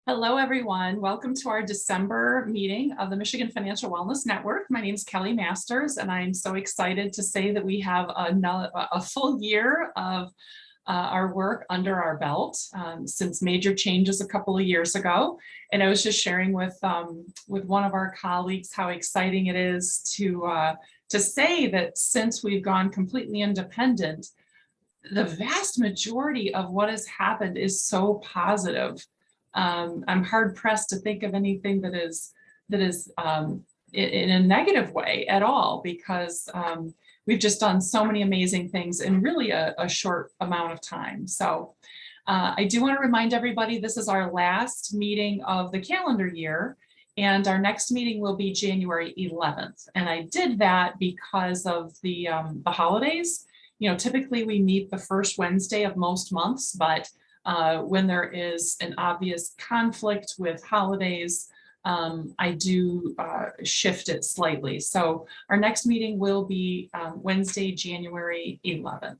Hello, everyone. Welcome to our December meeting of the Michigan Financial Wellness Network. My name is Kelly Masters, and I'm so excited to say that we have a full year of our work under our belt since major changes a couple of years ago. And I was just sharing with one of our colleagues how exciting it is to say that since we've gone completely independent, the vast majority of what has happened is so positive. I'm hard pressed to think of anything that is in a negative way at all, because we've just done so many amazing things in really a short amount of time. So I do want to remind everybody this is our last meeting of the calendar year, and our next meeting will be January 11th. And I did that because of the holidays. You know, typically we meet the first Wednesday of most months, but when there is an obvious conflict with holidays, I do shift it slightly. So our next meeting will be Wednesday, January 11th.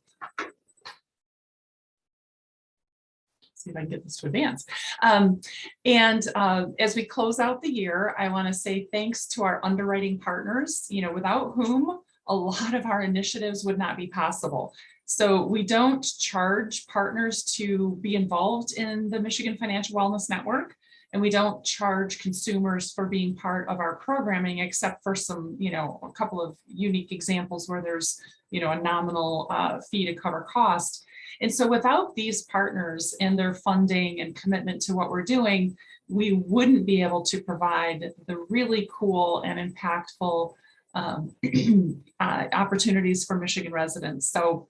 See if I can get this to advance. As we close out the year, I want to say thanks to our underwriting partners, you know, without whom a lot of our initiatives would not be possible. So we don't charge partners to be involved in the Michigan Financial Wellness Network, and we don't charge consumers for being part of our programming, except for some, you know, a couple of unique examples where there's, you know, a nominal fee to cover cost. And so without these partners and their funding and commitment to what we're doing, we wouldn't be able to provide the really cool and impactful opportunities for Michigan residents. So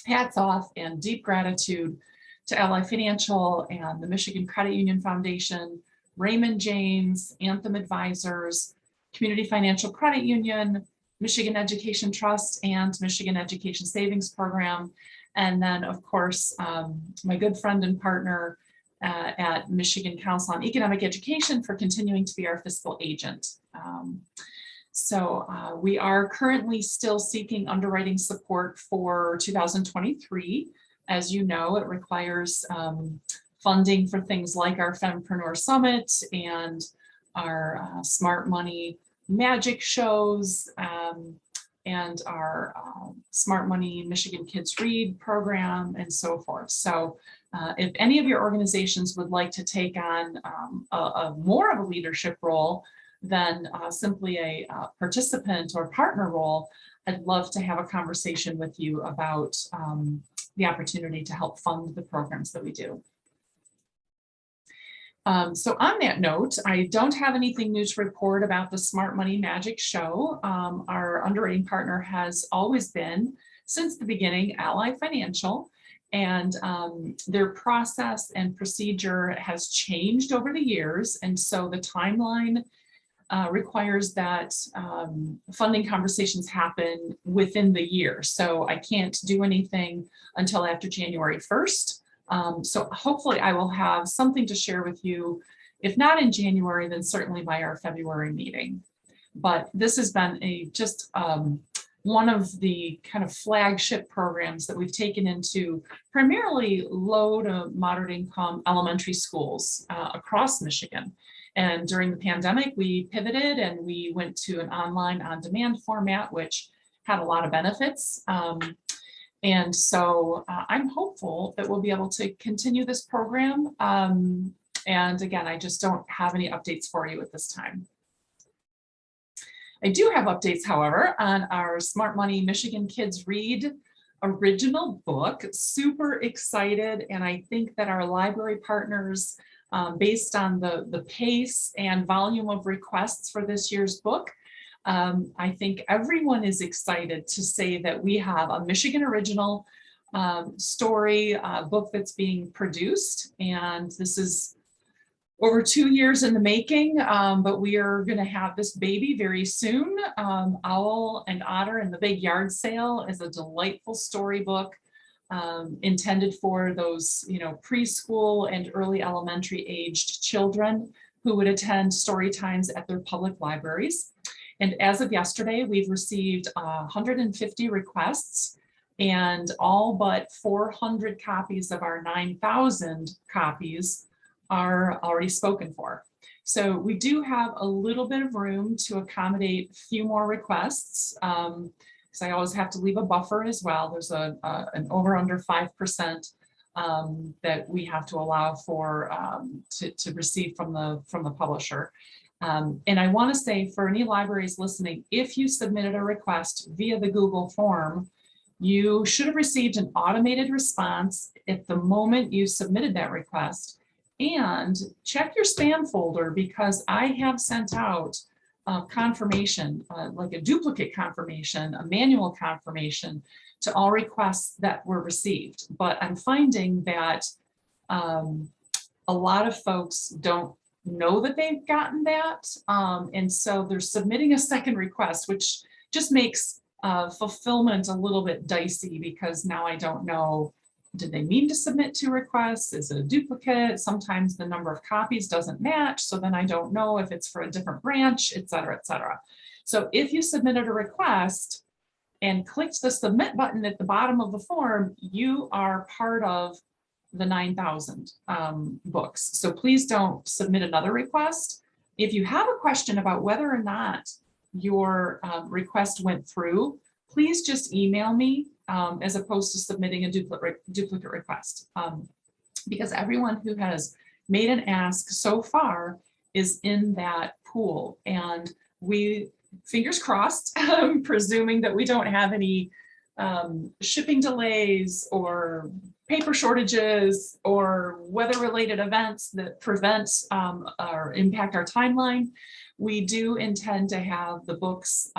hats off and deep gratitude to Ally Financial and the Michigan Credit Union Foundation, Raymond James, Anthem Advisors, Community Financial Credit Union, Michigan Education Trust, and Michigan Education Savings Program. And then, of course, my good friend and partner at Michigan Council on Economic Education for continuing to be our fiscal agent. So we are currently still seeking underwriting support for 2023. As you know, it requires funding for things like our Fempreneur Summit and our Smart Money Magic shows and our Smart Money Michigan Kids Read program and so forth. So if any of your organizations would like to take on more of a leadership role than simply a participant or partner role, I'd love to have a conversation with you about the opportunity to help fund the programs that we do. So on that note, I don't have anything new to report about the Smart Money Magic Show. Our underwriting partner has always been, since the beginning, Ally Financial, and their process and procedure has changed over the years. And so the timeline requires that funding conversations happen within the year. So I can't do anything until after January 1st. So hopefully I will have something to share with you, if not in January, then certainly by our February meeting. But this has been just one of the kind of flagship programs that we've taken into primarily low to moderate income elementary schools across Michigan. And during the pandemic, we pivoted and we went to an online on-demand format, which had a lot of benefits. And so I'm hopeful that we'll be able to continue this program. And again, I just don't have any updates for you at this time. I do have updates, however, on our Smart Money Michigan Kids Read original book. Super excited. And I think that our library partners, based on the pace and volume of requests for this year's book, I think everyone is excited to say that we have a Michigan original story book that's being produced. And this is over 2 years in the making, but we are going to have this baby very soon. Owl and Otter and the Big Yard Sale is a delightful storybook intended for those, you know, preschool and early elementary aged children who would attend story times at their public libraries. And as of yesterday, we've received 150 requests, and all but 400 copies of our 9,000 copies are already spoken for. So we do have a little bit of room to accommodate a few more requests. Because I always have to leave a buffer as well. There's an over under 5% that we have to allow for to receive from the publisher. And I want to say for any libraries listening, if you submitted a request via the Google form, you should have received an automated response at the moment you submitted that request. And check your spam folder, because I have sent out confirmation, like a duplicate confirmation, a manual confirmation to all requests that were received. But I'm finding that a lot of folks don't know that they've gotten that. And so they're submitting a second request, which just makes fulfillment a little bit dicey, because now I don't know, did they mean to submit two requests? Is it a duplicate? Sometimes the number of copies doesn't match, so then I don't know if it's for a different branch, et cetera, et cetera. So if you submitted a request and clicked the submit button at the bottom of the form, you are part of the 9,000 books. So please don't submit another request. If you have a question about whether or not your request went through, please just email me as opposed to submitting a duplicate request. Because everyone who has made an ask so far is in that pool. And we, fingers crossed, presuming that we don't have any shipping delays or paper shortages or weather-related events that prevent or impact our timeline, we do intend to have the books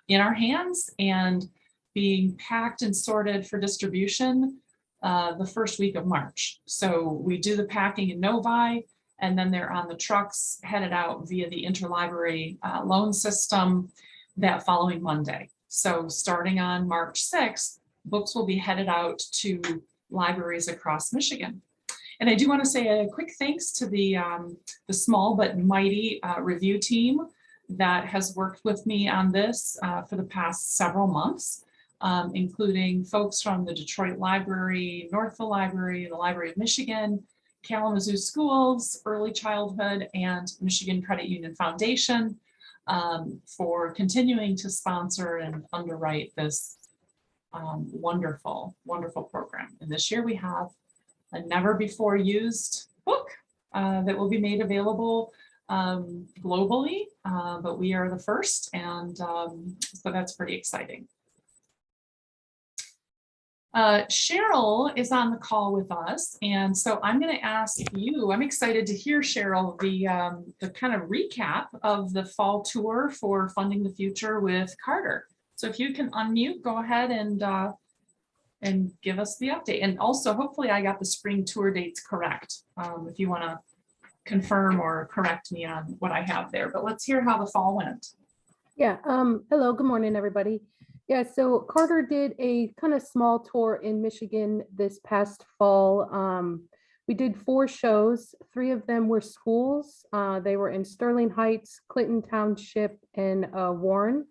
in our hands and being packed and sorted for distribution the first week of March. So we do the packing in Novi, and then they're on the trucks headed out via the interlibrary loan system that following Monday. So starting on March 6th, books will be headed out to libraries across Michigan. And I do want to say a quick thanks to the small but mighty review team that has worked with me on this for the past several months, including folks from the Detroit Library, Northville Library, the Library of Michigan, Kalamazoo Schools, Early Childhood, and Michigan Credit Union Foundation for continuing to sponsor and underwrite this wonderful, wonderful program. And this year we have a never before used book that will be made available globally, but we are the first, and so that's pretty exciting. Cheryl is on the call with us, and so I'm going to ask you, I'm excited to hear, Cheryl, the kind of recap of the fall tour for Funding the Future with Carter. So if you can unmute, go ahead and give us the update. And also, hopefully I got the spring tour dates correct, if you want to confirm or correct me on what I have there. But let's hear how the fall went. Yeah, hello, good morning, everybody. Yeah, so Carter did a kind of small tour in Michigan this past fall. We did 4 shows. 3 of them were schools. They were in Sterling Heights, Clinton Township, and Warren.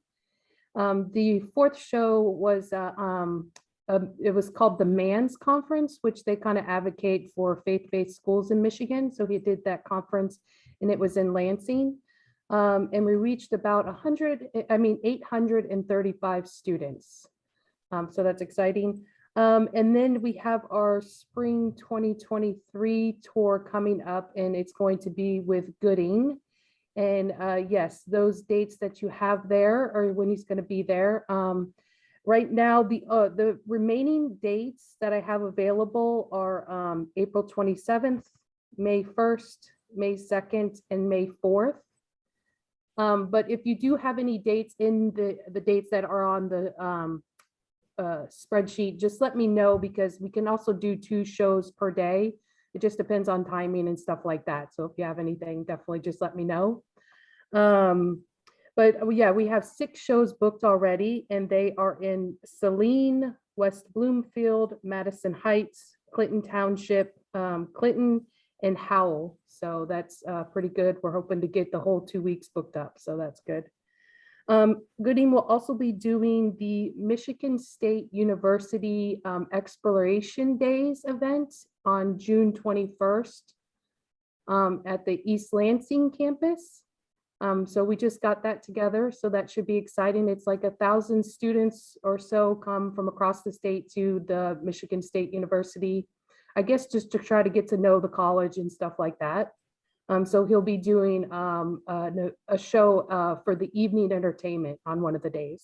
The 4th show was, it was called the MANS Conference, which they kind of advocate for faith-based schools in Michigan. So he did that conference, and it was in Lansing. And we reached about 835 students. So that's exciting. And then we have our spring 2023 tour coming up, and it's going to be with Gooding. And yes, those dates that you have there are when he's going to be there. Right now, the remaining dates that I have available are April 27th, May 1st, May 2nd, and May 4th. But if you do have any dates in the dates that are on the spreadsheet, just let me know, because we can also do 2 shows per day. It just depends on timing and stuff like that. So if you have anything, definitely just let me know. But yeah, we have 6 shows booked already, and they are in Saline, West Bloomfield, Madison Heights, Clinton Township, Clinton, and Howell. So that's pretty good. We're hoping to get the whole 2 weeks booked up. So that's good. Gooding will also be doing the Michigan State University Exploration Days event on June 21st. at the East Lansing campus. So we just got that together, so that should be exciting. It's like 1,000 students or so come from across the state to the Michigan State University, I guess just to try to get to know the college and stuff like that. So he'll be doing a show for the evening entertainment on one of the days.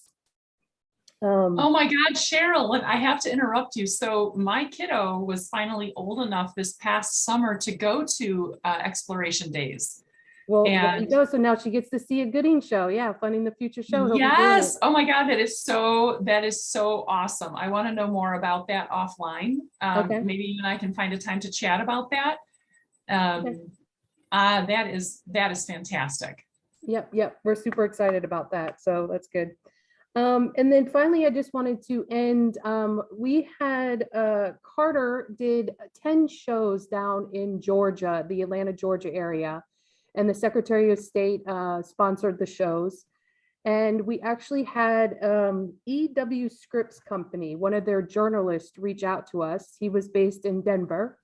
Oh my God, Cheryl, I have to interrupt you. So my kiddo was finally old enough this past summer to go to Exploration Days. Well, there you And go. So now she gets to see a Gooding show. Yeah, Funding the Future show. He'll be doing yes, it. oh my God, that is so awesome. I want to know more about that offline. Okay. Maybe you and I can find a time to chat about that. Okay. That is fantastic. Yep. We're super excited about that. So that's good. And then finally, I just wanted to end, we had, Carter did 10 shows down in Georgia, the Atlanta, Georgia area. And the Secretary of State sponsored the shows. And we actually had EW Scripps Company, one of their journalists, reach out to us. He was based in Denver.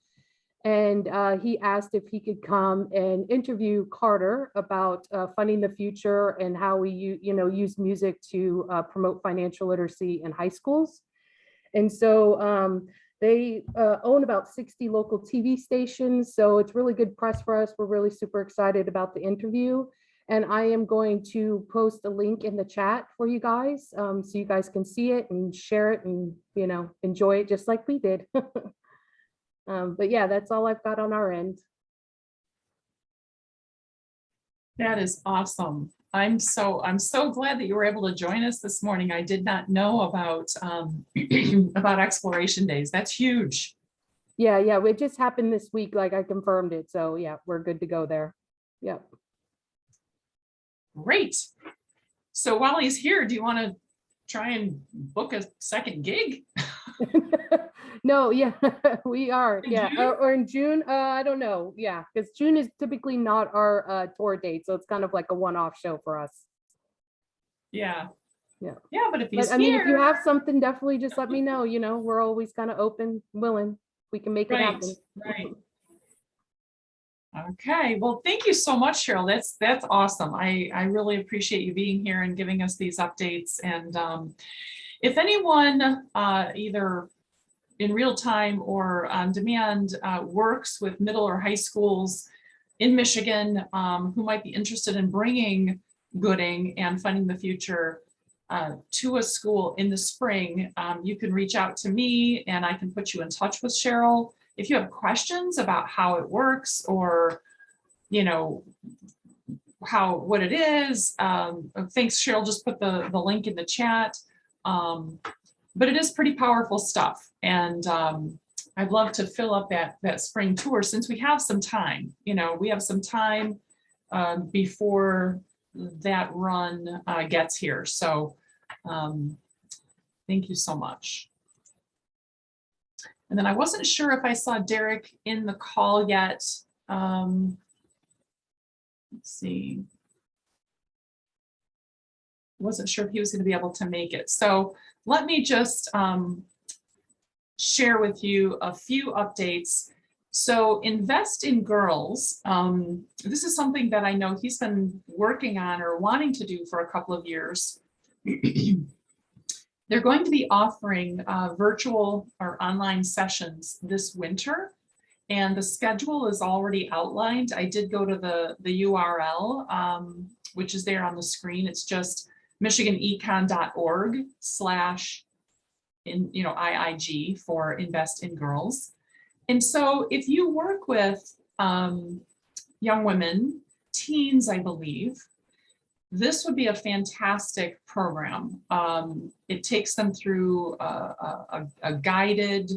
And he asked if he could come and interview Carter about funding the future and how we use music to promote financial literacy in high schools. And so they own about 60 local TV stations. So it's really good press for us. We're really super excited about the interview. And I am going to post a link in the chat for you guys so you guys can see it and share it and, enjoy it just like we did. But yeah, that's all I've got on our end. That is awesome. I'm so glad that you were able to join us this morning. I did not know about about Exploration Days. That's huge. Yeah, it just happened this week, like I confirmed it. So yeah, we're good to go there. Yep. Great. So while he's here, do you want to try and book a second gig? No, yeah, we are. In Yeah, June? or in June. I don't know. Yeah, because June is typically not our tour date, so it's kind of like a one-off show for us. Yeah. Yeah. Yeah, but if he's But I mean, if you here, have something, definitely just let me know. We're always kind of open, willing. We can make it right, happen. right. Okay, well, thank you so much, Cheryl. That's awesome. I really appreciate you being here and giving us these updates. And if anyone either in real time or on demand works with middle or high schools in Michigan who might be interested in bringing Gooding and Funding the Future to a school in the spring, you can reach out to me and I can put you in touch with Cheryl. If you have questions about how it works or, what it is, thanks, Cheryl, just put the link in the chat. But it is pretty powerful stuff. And I'd love to fill up that spring tour since we have some time. We have some time before that run gets here. So thank you so much. And then I wasn't sure if I saw Derek in the call yet. Let's see. Wasn't sure if he was going to be able to make it. So let me just share with you a few updates. So Invest in Girls, this is something that I know he's been working on or wanting to do for a couple of years. They're going to be offering virtual or online sessions this winter, and the schedule is already outlined. I did go to the URL, which is there on the screen. It's just michiganecon.org/IIG for Invest in Girls. And so if you work with young women, teens, I believe, this would be a fantastic program. It takes them through a guided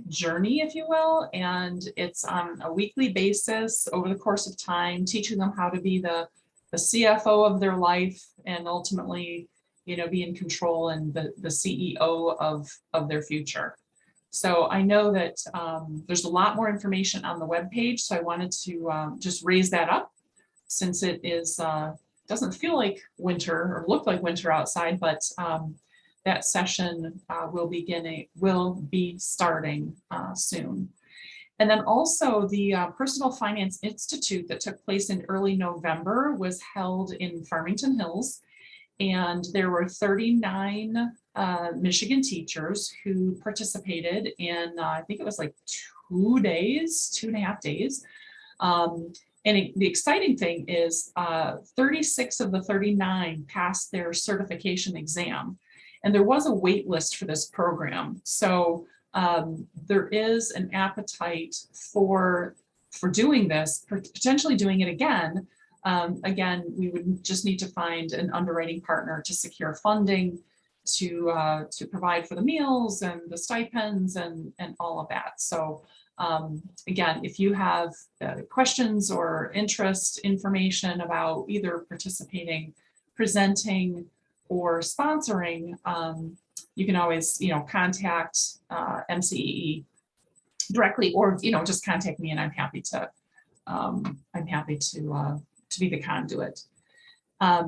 journey, if you will, and it's on a weekly basis over the course of time, teaching them how to be the CFO of their life and ultimately, be in control and the CEO of their future. So I know that there's a lot more information on the webpage, so I wanted to just raise that up since it is doesn't feel like winter or look like winter outside, but that session will be starting soon. And then also the Personal Finance Institute that took place in early November was held in Farmington Hills. And there were 39 Michigan teachers who participated in, I think it was like 2.5 days. The exciting thing is 36 of the 39 passed their certification exam. And there was a wait list for this program. So there is an appetite for doing this, potentially doing it again. Again, we would just need to find an underwriting partner to secure funding to provide for the meals and the stipends and all of that. So again, if you have questions or interest information about either participating, presenting, or sponsoring, you can always, contact MCEE directly, or just contact me, and I'm happy to be the conduit. I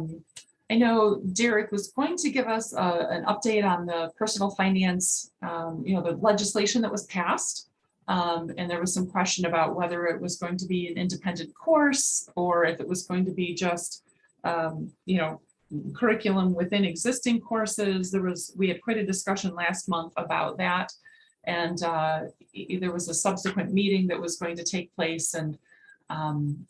know Derek was going to give us an update on the personal finance, the legislation that was passed. And there was some question about whether it was going to be an independent course or if it was going to be just, curriculum within existing courses. We had quite a discussion last month about that. And there was a subsequent meeting that was going to take place. And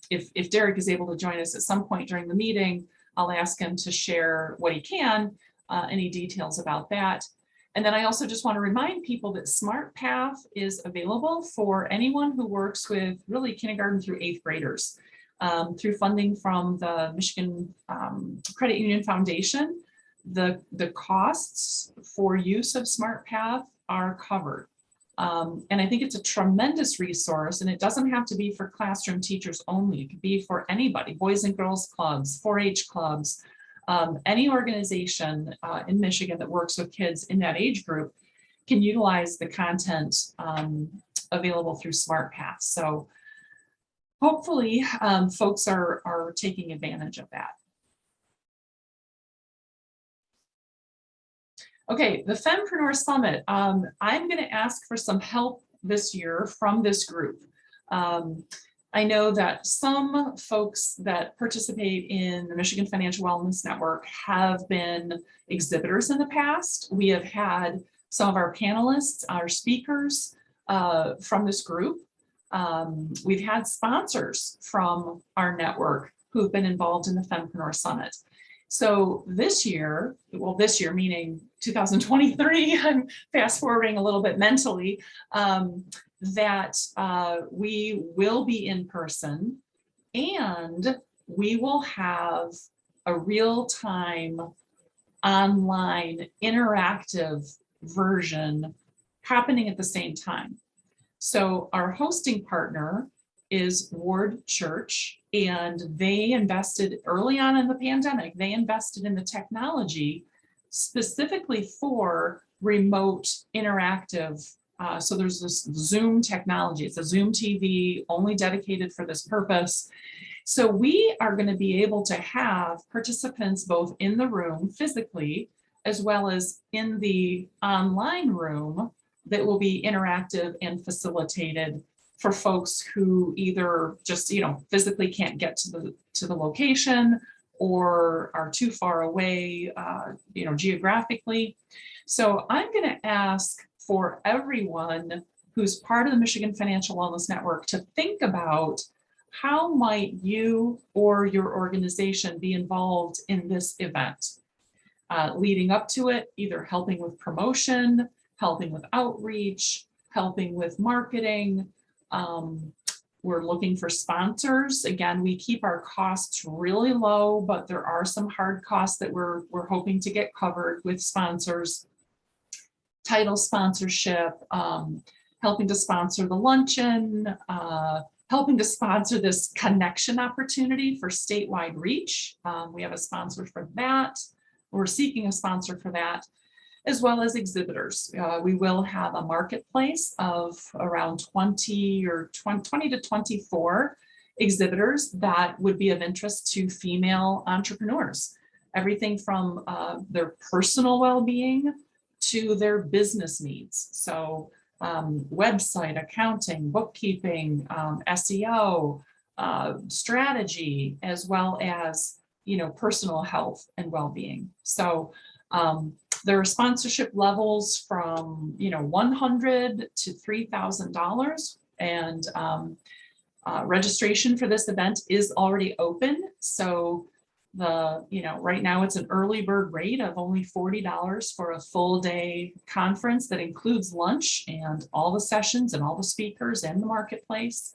if Derek is able to join us at some point during the meeting, I'll ask him to share what he can, any details about that. And then I also just want to remind people that SmartPath is available for anyone who works with really kindergarten through 8th graders. Through funding from the Michigan Credit Union Foundation, the costs for use of SmartPath are covered. And I think it's a tremendous resource, and it doesn't have to be for classroom teachers only. It could be for anybody, boys and girls clubs, 4-H clubs, any organization in Michigan that works with kids in that age group can utilize the content available through SmartPath. So hopefully folks are taking advantage of that. Okay, the Fempreneur Summit. I'm going to ask for some help this year from this group. I know that some folks that participate in the Michigan Financial Wellness Network have been exhibitors in the past. We have had some of our panelists, our speakers from this group. We've had sponsors from our network who've been involved in the Fempreneur Summit. So this year meaning 2023, I'm fast forwarding a little bit mentally, that we will be in person and we will have a real-time online interactive version happening at the same time. So our hosting partner is Ward Church, and they invested early on in the pandemic, they invested in the technology specifically for remote interactive. So there's this Zoom technology. It's a Zoom TV only dedicated for this purpose. So we are going to be able to have participants both in the room physically, as well as in the online room that will be interactive and facilitated for folks who either just, physically can't get to the location or are too far away, geographically. So I'm going to ask for everyone who's part of the Michigan Financial Wellness Network to think about how might you or your organization be involved in this event, leading up to it, either helping with promotion, helping with outreach, helping with marketing. We're looking for sponsors. Again, we keep our costs really low, but there are some hard costs that we're hoping to get covered with sponsors. Title sponsorship, helping to sponsor the luncheon, helping to sponsor this connection opportunity for statewide reach. We have a sponsor for that. We're seeking a sponsor for that, as well as exhibitors. We will have a marketplace of around 20 to 24 exhibitors that would be of interest to female entrepreneurs. Everything from their personal well-being to their business needs. So website, accounting, bookkeeping, SEO, strategy, as well as, personal health and well-being. So there are sponsorship levels from, $100 to $3,000, and registration for this event is already open. So right now it's an early bird rate of only $40 for a full day conference that includes lunch and all the sessions and all the speakers and the marketplace.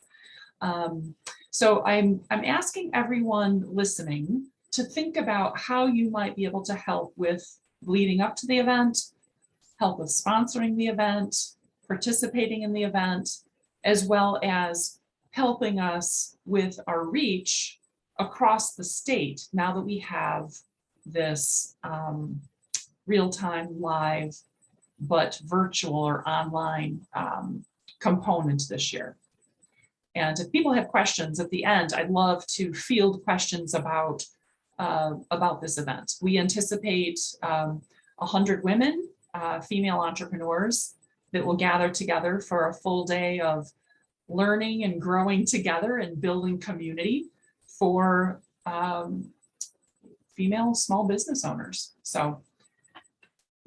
So I'm asking everyone listening to think about how you might be able to help with leading up to the event, help with sponsoring the event, participating in the event, as well as helping us with our reach across the state now that we have this real-time live but virtual or online component this year. And if people have questions at the end, I'd love to field questions about this event. We anticipate 100 women, female entrepreneurs, that will gather together for a full day of learning and growing together and building community for female small business owners. So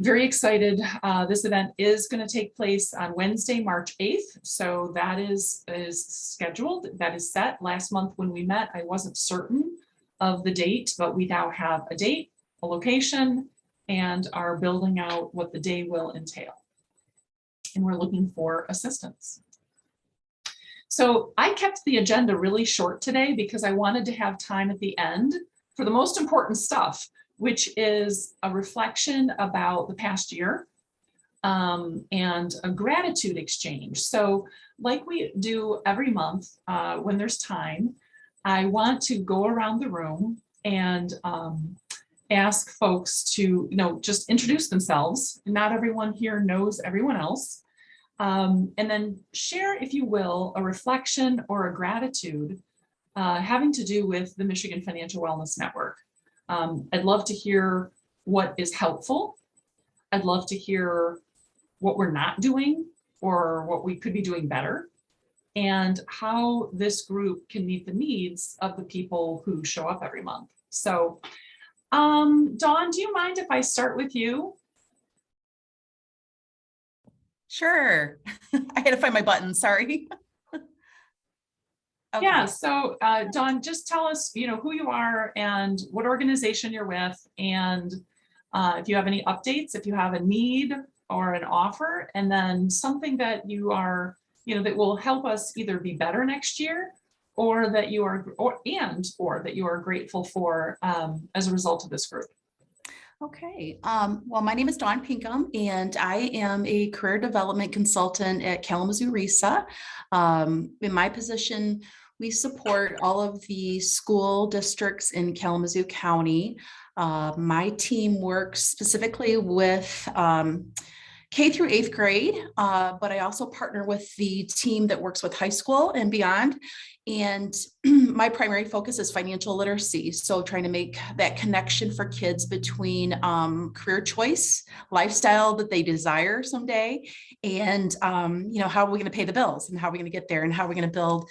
very excited. This event is going to take place on Wednesday, March 8th. So that is scheduled, that is set. Last month when we met, I wasn't certain of the date, but we now have a date, a location, and are building out what the day will entail. And we're looking for assistance. So I kept the agenda really short today because I wanted to have time at the end for the most important stuff, which is a reflection about the past year and a gratitude exchange. So like we do every month when there's time, I want to go around the room and ask folks to, just introduce themselves. Not everyone here knows everyone else. And then share, if you will, a reflection or a gratitude having to do with the Michigan Financial Wellness Network. I'd love to hear what is helpful. I'd love to hear what we're not doing or what we could be doing better, and how this group can meet the needs of the people who show up every month. So, Dawn, do you mind if I start with you? Sure. I had to find my button, sorry. Okay. Yeah, so Dawn, just tell us, who you are and what organization you're with, and if you have any updates, if you have a need or an offer, and then something that you are, that will help us either be better next year, or that you are, or that you are grateful for as a result of this group. Okay. Well, my name is Dawn Pinkham, and I am a career development consultant at Kalamazoo RESA. In my position, we support all of the school districts in Kalamazoo County. My team works specifically with K through 8th grade, but I also partner with the team that works with high school and beyond. And my primary focus is financial literacy. So trying to make that connection for kids between career choice, lifestyle that they desire someday, and how are we going to pay the bills, and how are we going to get there, and how are we going to build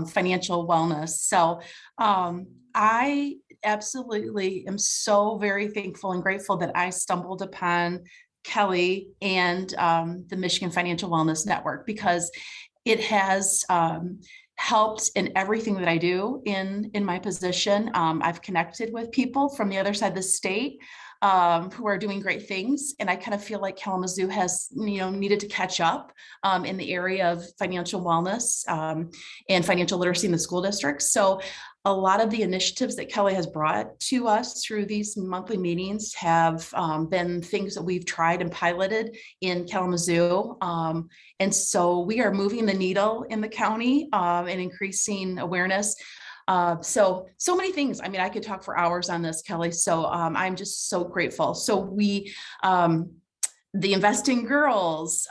financial wellness. So I absolutely am so very thankful and grateful that I stumbled upon Kelly and the Michigan Financial Wellness Network, because it has helped in everything that I do in my position. I've connected with people from the other side of the state who are doing great things. And I kind of feel like Kalamazoo has, needed to catch up in the area of financial wellness and financial literacy in the school districts. So a lot of the initiatives that Kelly has brought to us through these monthly meetings have been things that we've tried and piloted in Kalamazoo. And so we are moving the needle in the county and increasing awareness. So many things. I mean, I could talk for hours on this, Kelly. So I'm just so grateful. So we the Investing Girls.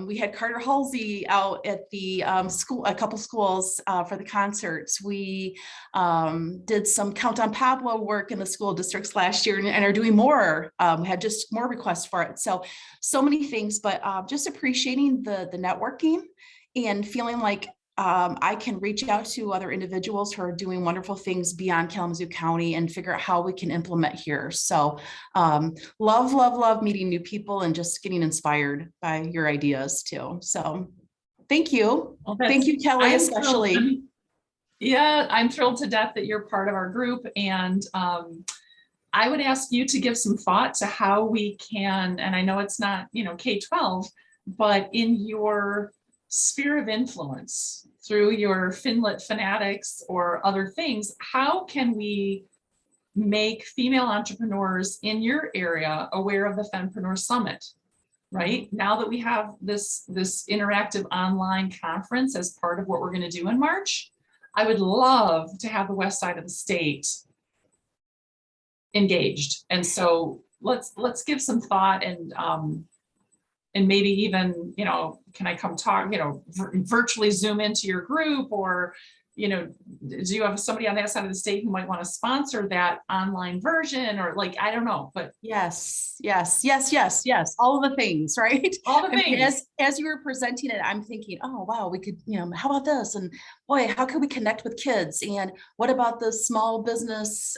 We had Carter Halsey out at the school, a couple schools for the concerts. We did some Count on Pablo work in the school districts last year and are doing more. We had just more requests for it. So many things, but just appreciating the networking and feeling like I can reach out to other individuals who are doing wonderful things beyond Kalamazoo County and figure out how we can implement here. So love meeting new people and just getting inspired by your ideas too. So thank you. Well, Thank you, Kelly, I'm thrilled. especially. Yeah, I'm thrilled to death that you're part of our group. And I would ask you to give some thought to how we can, and I know it's not, K-12, but in your sphere of influence through your Finlit fanatics or other things, how can we make female entrepreneurs in your area aware of the Fempreneur Summit? Right now that we have this interactive online conference as part of what we're going to do in March, I would love to have the west side of the state engaged. And so let's give some thought and maybe even, can I come talk, virtually Zoom into your group, or, do you have somebody on that side of the state who might want to sponsor that online version, or I don't know, but Yes. All of the things, right? all the I mean, things. as you were presenting it, I'm thinking, oh, wow, we could, how about this? And boy, how can we connect with kids? And what about the small business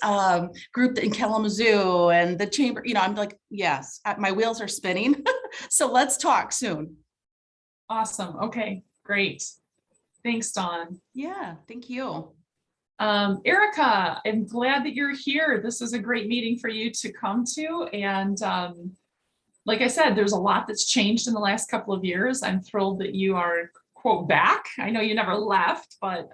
group in Kalamazoo and the chamber? I'm like, yes, my wheels are spinning. So let's talk soon. Awesome. Okay, great. Thanks, Dawn. Yeah, thank you. Erica, I'm glad that you're here. This is a great meeting for you to come to. And like I said, there's a lot that's changed in the last couple of years. I'm thrilled that you are, quote, back. I know you never left, but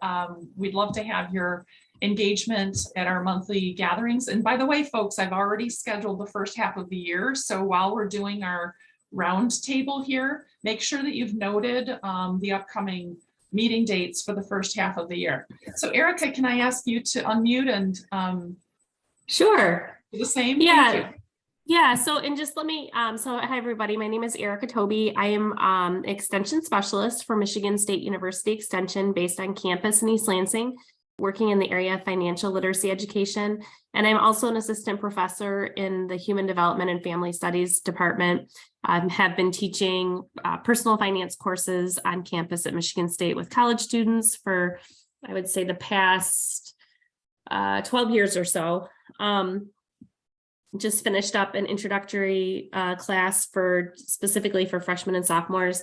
we'd love to have your engagement at our monthly gatherings. And by the way, folks, I've already scheduled the first half of the year. So while we're doing our round table here, make sure that you've noted the upcoming meeting dates for the first half of the year. So Erica, can I ask you to unmute and Sure. do the same? Yeah. Thank you. Yeah. So, and just let me, so hi, everybody. My name is Erica Toby. I am extension specialist for Michigan State University Extension based on campus in East Lansing, working in the area of financial literacy education. And I'm also an assistant professor in the Human Development and Family Studies department. Have been teaching personal finance courses on campus at Michigan State with college students for, I would say, the past 12 years or so. Just finished up an introductory class specifically for freshmen and sophomores.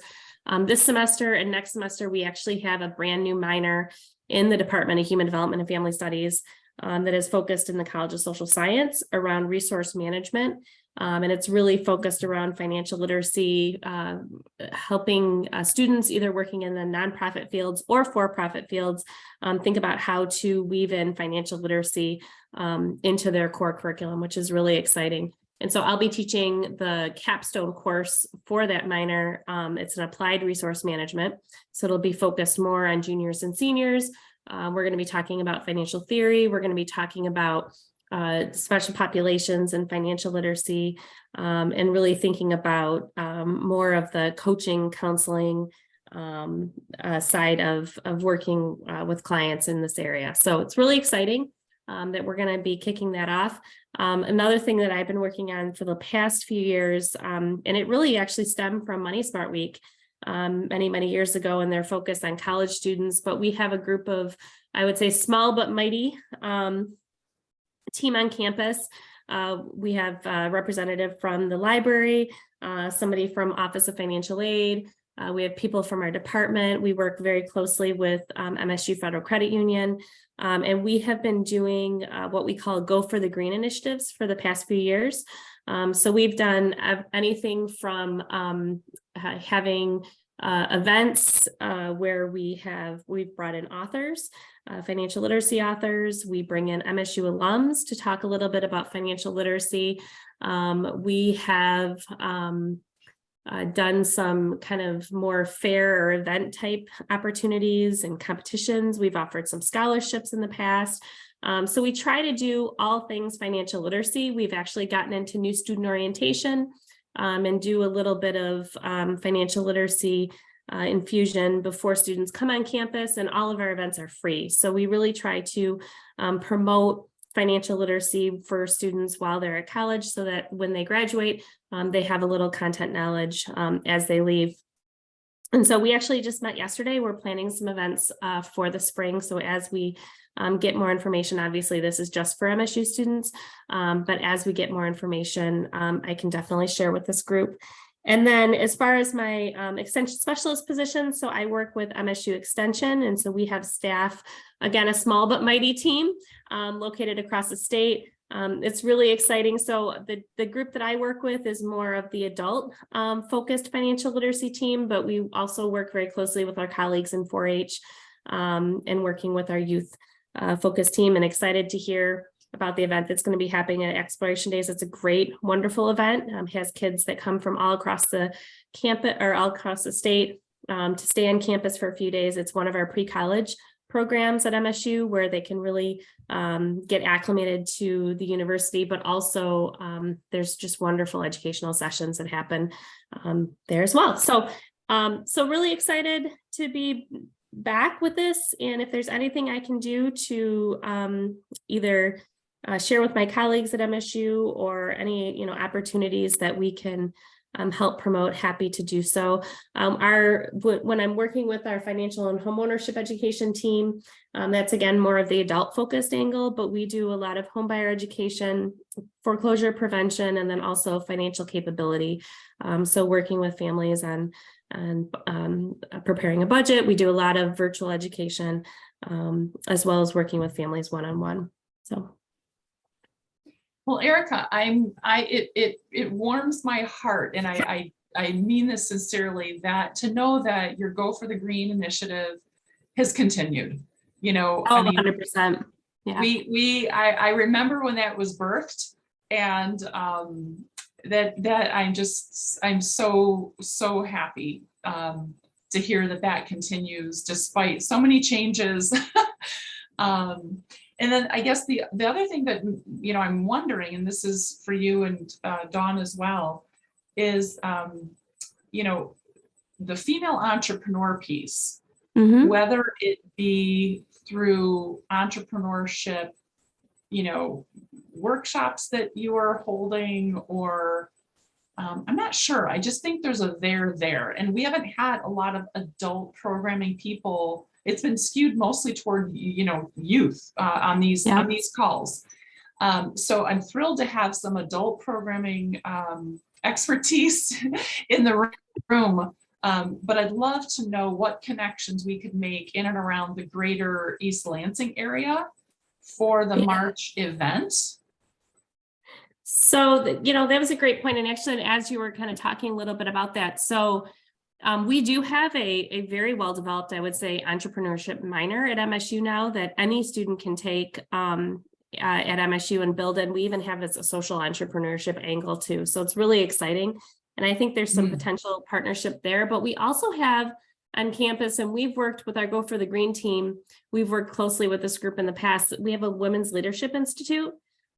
This semester and next semester, we actually have a brand new minor in the Department of Human Development and Family Studies that is focused in the College of Social Science around resource management. And it's really focused around financial literacy, helping students either working in the nonprofit fields or for-profit fields think about how to weave in financial literacy into their core curriculum, which is really exciting. And so I'll be teaching the capstone course for that minor. It's an applied resource management. So it'll be focused more on juniors and seniors. We're going to be talking about financial theory. We're going to be talking about special populations and financial literacy, and really thinking about more of the coaching, counseling side of working with clients in this area. So it's really exciting that we're going to be kicking that off. Another thing that I've been working on for the past few years, and it really actually stemmed from Money Smart Week many years ago, and their focus on college students. But we have a group of, I would say, small but mighty team on campus. We have a representative from the library, somebody from Office of Financial Aid. We have people from our department. We work very closely with MSU Federal Credit Union. And we have been doing what we call Go for the Green initiatives for the past few years. So we've done anything from having events where we've brought in authors, financial literacy authors. We bring in MSU alums to talk a little bit about financial literacy. We have done some kind of more fair or event type opportunities and competitions. We've offered some scholarships in the past. So we try to do all things financial literacy. We've actually gotten into new student orientation. and do a little bit of financial literacy infusion before students come on campus, and all of our events are free. So we really try to promote financial literacy for students while they're at college, so that when they graduate, they have a little content knowledge as they leave. And so we actually just met yesterday. We're planning some events for the spring. So as we get more information, obviously this is just for MSU students, but as we get more information, I can definitely share with this group. And then as far as my extension specialist position, so I work with MSU Extension, and so we have staff, again, a small but mighty team located across the state. It's really exciting. So the group that I work with is more of the adult focused financial literacy team, but we also work very closely with our colleagues in 4-H and working with our youth focused team, and excited to hear about the event that's going to be happening at Exploration Days. It's a great, wonderful event. Has kids that come from all across the campus or all across the state to stay on campus for a few days. It's one of our pre-college programs at MSU where they can really get acclimated to the university, but also there's just wonderful educational sessions that happen there as well. So really excited to be back with this. And if there's anything I can do to either share with my colleagues at MSU or any opportunities that we can help promote, happy to do so. When I'm working with our financial and homeownership education team, that's again more of the adult focused angle, but we do a lot of homebuyer education, foreclosure prevention, and then also financial capability. So working with families on preparing a budget. We do a lot of virtual education, as well as working with families one-on-one. So. Well, Erica, it warms my heart, and I mean this sincerely, that to know that your Go for the Green initiative has continued. I mean, 100%. Yeah. I remember when that was birthed, and that I'm so happy to hear that continues despite so many changes. And then I guess the other thing that, I'm wondering, and this is for you and Dawn as well, is, the female entrepreneur piece, whether it be through entrepreneurship, workshops that you are holding, or I'm not sure. I just think there's a there, and we haven't had a lot of adult programming people. It's been skewed mostly toward, youth on these calls. So I'm thrilled to have some adult programming expertise in the room. But I'd love to know what connections we could make in and around the greater East Lansing area for the March event. So, that was a great point. And actually, as you were kind of talking a little bit about that, so we do have a very well-developed, I would say, entrepreneurship minor at MSU now that any student can take at MSU and build in. We even have a social entrepreneurship angle too. So it's really exciting. And I think there's some potential partnership there, but we also have on campus, and we've worked with our Go for the Green team. We've worked closely with this group in the past. We have a Women's Leadership Institute.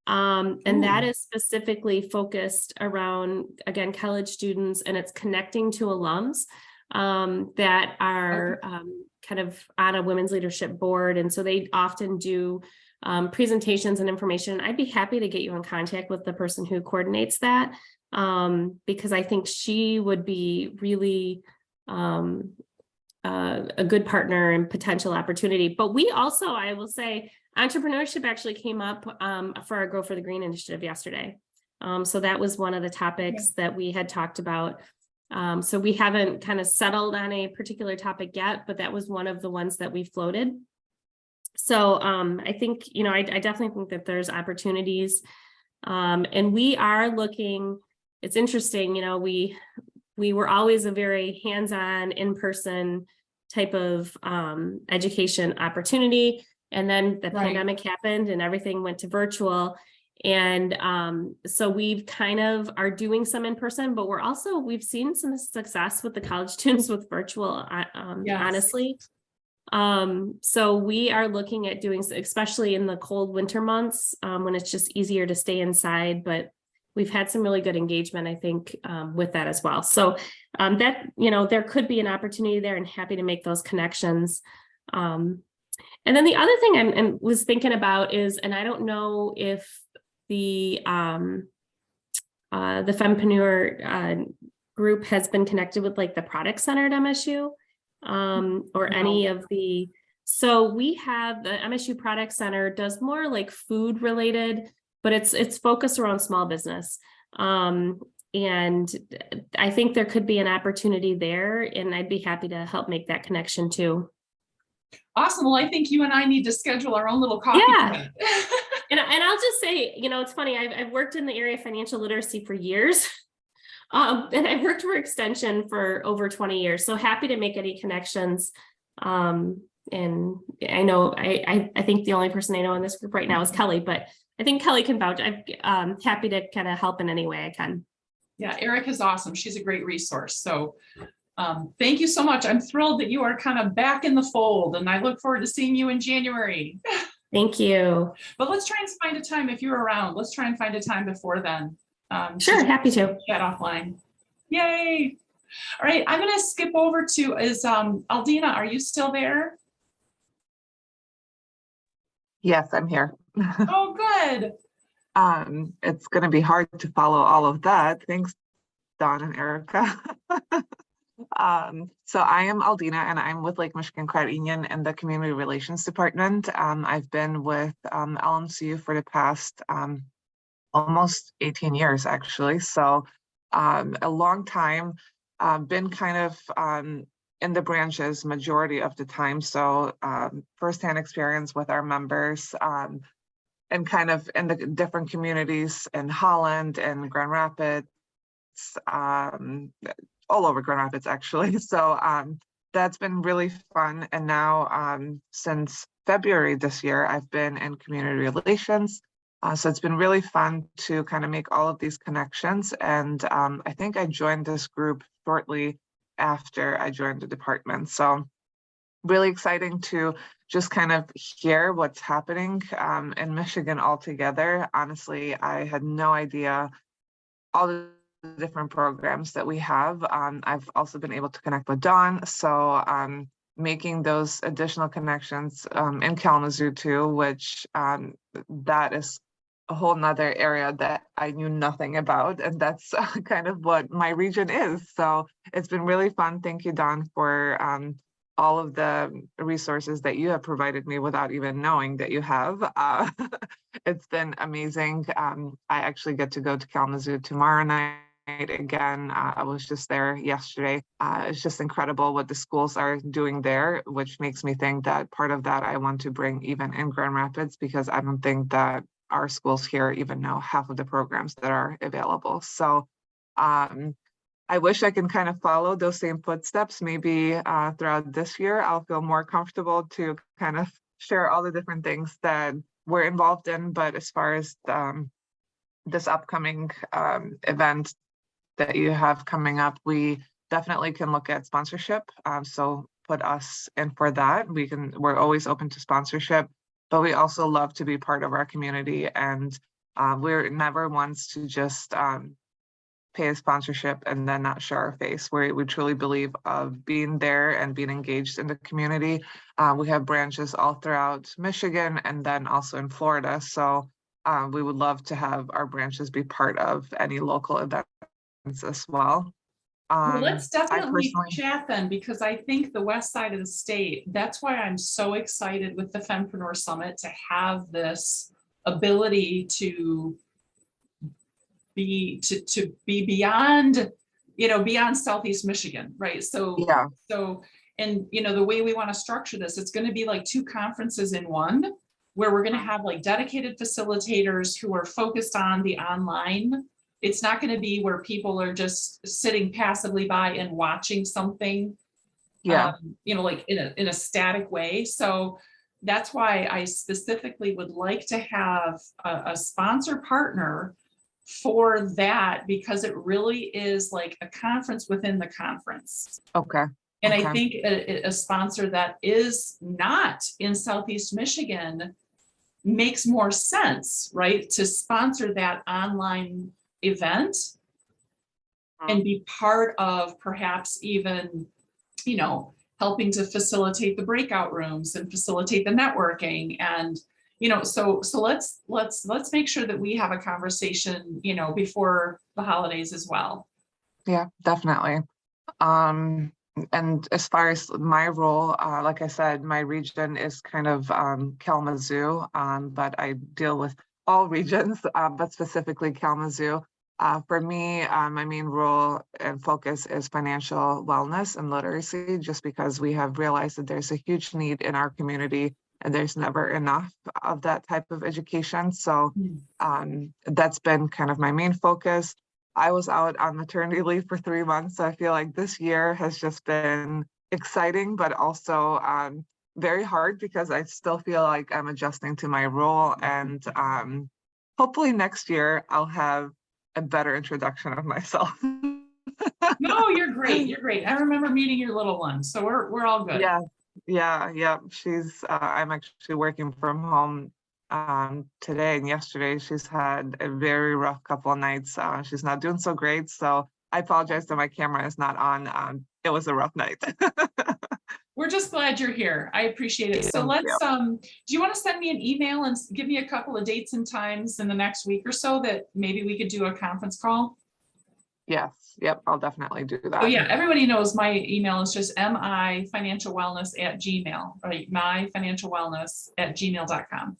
And that is specifically focused around, again, college students, and it's connecting to alums that are kind of on a women's leadership board. And so they often do presentations and information. I'd be happy to get you in contact with the person who coordinates that, because I think she would be really a good partner and potential opportunity. But we also, I will say, entrepreneurship actually came up for our Go for the Green initiative yesterday. So that was one of the topics that we had talked about. So we haven't kind of settled on a particular topic yet, but that was one of the ones that we floated. So I think, I definitely think that there's opportunities. And we are looking, it's interesting, we were always a very hands-on, in-person type of education opportunity. And then the pandemic happened and everything went to virtual. And so we've kind of are doing some in person, but we've seen some success with the college students with virtual, honestly. So we are looking at doing, especially in the cold winter months, when it's just easier to stay inside, but we've had some really good engagement, I think, with that as well. So that, there could be an opportunity there, and happy to make those connections. And then the other thing I was thinking about is, and I don't know if the Fempreneur group has been connected with like the product center at MSU, or any of the, so we have the MSU Product Center does more like food related, but it's focused around small business. And I think there could be an opportunity there, and I'd be happy to help make that connection too. Awesome. Well, I think you and I need to schedule our own little coffee. Yeah. And I'll just say, it's funny, I've worked in the area of financial literacy for years. And I've worked for Extension for over 20 years. So happy to make any connections. And I know, I think the only person I know in this group right now is Kelly, but I think Kelly can vouch. I'm happy to kind of help in any way I can. Yeah, Eric is awesome. She's a great resource. So thank you so much. I'm thrilled that you are kind of back in the fold, and I look forward to seeing you in January. Thank you. But let's try and find a time if you're around. Let's try and find a time before then. Sure, happy to. Chat offline. Yay. All right, I'm going to skip over to, Aldina, are you still there? Yes, I'm here. Oh, good. It's going to be hard to follow all of that. Thanks, Dawn and Erica. So I am Aldina, and I'm with Lake Michigan Credit Union in the Community Relations Department. I've been with LMCU for the past almost 18 years, actually. So a long time, been kind of in the branches majority of the time. So firsthand experience with our members and kind of in the different communities in Holland and Grand Rapids, all over Grand Rapids, actually. So that's been really fun. And now since February this year, I've been in community relations. So it's been really fun to kind of make all of these connections. And I think I joined this group shortly after I joined the department. So really exciting to just kind of hear what's happening in Michigan altogether. Honestly, I had no idea all the different programs that we have. I've also been able to connect with Dawn. So making those additional connections in Kalamazoo too, which that is a whole nother area that I knew nothing about. And that's kind of what my region is. So it's been really fun. Thank you, Dawn, for all of the resources that you have provided me without even knowing that you have. It's been amazing. I actually get to go to Kalamazoo tomorrow night again. I was just there yesterday. It's just incredible what the schools are doing there, which makes me think that part of that I want to bring even in Grand Rapids, because I don't think that our schools here even know half of the programs that are available. So I wish I can kind of follow those same footsteps. Maybe throughout this year, I'll feel more comfortable to kind of share all the different things that we're involved in. But as far as this upcoming event that you have coming up, we definitely can look at sponsorship. So put us in for that. We're always open to sponsorship, but we also love to be part of our community. And we're never ones to just pay a sponsorship and then not show our face. We truly believe of being there and being engaged in the community. We have branches all throughout Michigan and then also in Florida. So we would love to have our branches be part of any local events as well. Well, let's definitely chat then, because I think the west side of the state, that's why I'm so excited with the Fempreneur Summit to have this ability to be beyond, beyond Southeast Michigan, right? So yeah. So, and the way we want to structure this, it's going to be like two conferences in one, where we're going to have like dedicated facilitators who are focused on the online. It's not going to be where people are just sitting passively by and watching something, like in a static way. So that's why I specifically would like to have a sponsor partner for that, because it really is like a conference within the conference. Okay. And I think a sponsor that is not in Southeast Michigan makes more sense, right? To sponsor that online event and be part of perhaps even, helping to facilitate the breakout rooms and facilitate the networking. And, so let's make sure that we have a conversation, before the holidays as well. Yeah, definitely. And as far as my role, like I said, my region is kind of Kalamazoo, but I deal with all regions, but specifically Kalamazoo. For me, my main role and focus is financial wellness and literacy, just because we have realized that there's a huge need in our community and there's never enough of that type of education. So that's been kind of my main focus. I was out on maternity leave for 3 months, so I feel like this year has just been exciting, but also very hard because I still feel like I'm adjusting to my role. And hopefully next year I'll have a better introduction of myself. No, you're great. You're great. I remember meeting your little one, so we're all good. Yeah. She's I'm actually working from home today, and yesterday she's had a very rough couple of nights. She's not doing so great, so I apologize that my camera is not on. It was a rough night. We're just glad you're here. I appreciate it. So Thank let's, do you want to send me an email and give me a couple of dates and times in the next week or so that maybe we could do a conference call? Yes, yep, I'll definitely do that. Oh yeah, everybody knows my email is just mifinancialwellness@gmail, right? mifinancialwellness@gmail.com.